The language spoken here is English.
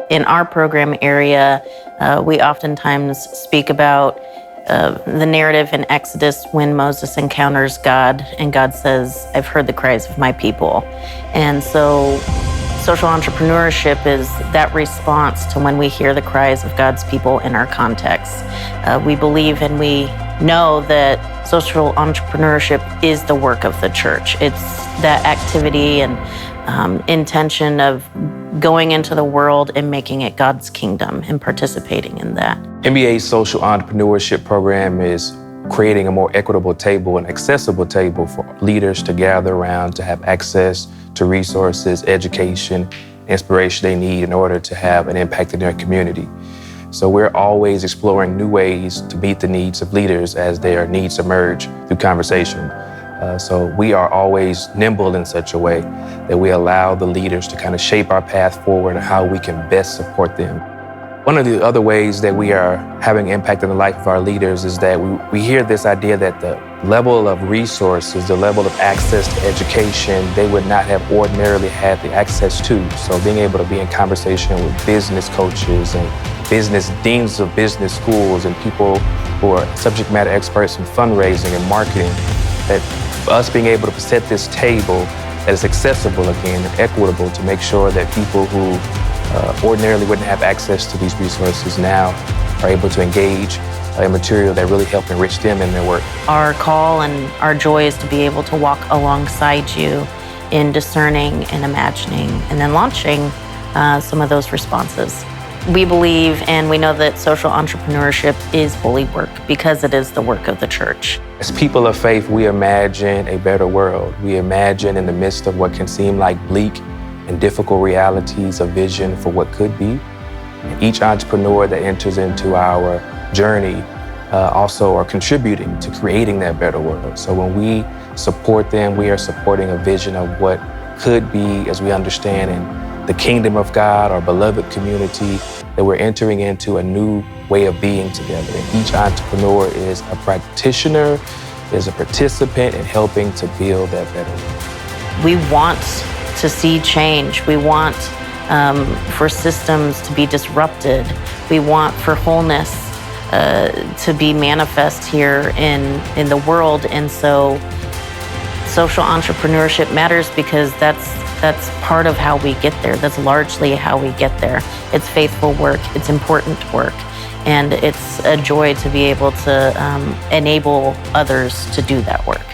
In our program area, we oftentimes speak about the narrative in Exodus when Moses encounters God and God says, "I've heard the cries of my people." And so social entrepreneurship is that response to when we hear the cries of God's people in our context. We believe and we know that social entrepreneurship is the work of the church. It's that activity and intention of going into the world and making it God's kingdom and participating in that. NBA's social entrepreneurship program is creating a more equitable table and accessible table for leaders to gather around to have access to resources, education, inspiration they need in order to have an impact in their community. So we're always exploring new ways to meet the needs of leaders as their needs emerge through conversation. So we are always nimble in such a way that we allow the leaders to kind of shape our path forward and how we can best support them. One of the other ways that we are having impact in the life of our leaders is that we hear this idea that the level of resources, the level of access to education, they would not have ordinarily had the access to. So being able to be in conversation with business coaches and business deans of business schools and people who are subject matter experts in fundraising and marketing, that us being able to set this table that is accessible again and equitable to make sure that people who ordinarily wouldn't have access to these resources now are able to engage in material that really help enrich them in their work. Our call and our joy is to be able to walk alongside you in discerning and imagining and then launching some of those responses. We believe and we know that social entrepreneurship is holy work because it is the work of the church. As people of faith, we imagine a better world. We imagine in the midst of what can seem like bleak and difficult realities, a vision for what could be. And each entrepreneur that enters into our journey also are contributing to creating that better world. So when we support them, we are supporting a vision of what could be, as we understand in the kingdom of God, our beloved community, that we're entering into a new way of being together. And each entrepreneur is a practitioner, is a participant in helping to build that better world. We want to see change. We want for systems to be disrupted. We want for wholeness to be manifest here in the world. And so social entrepreneurship matters because that's part of how we get there. That's largely how we get there. It's faithful work, it's important work, and it's a joy to be able to enable others to do that work.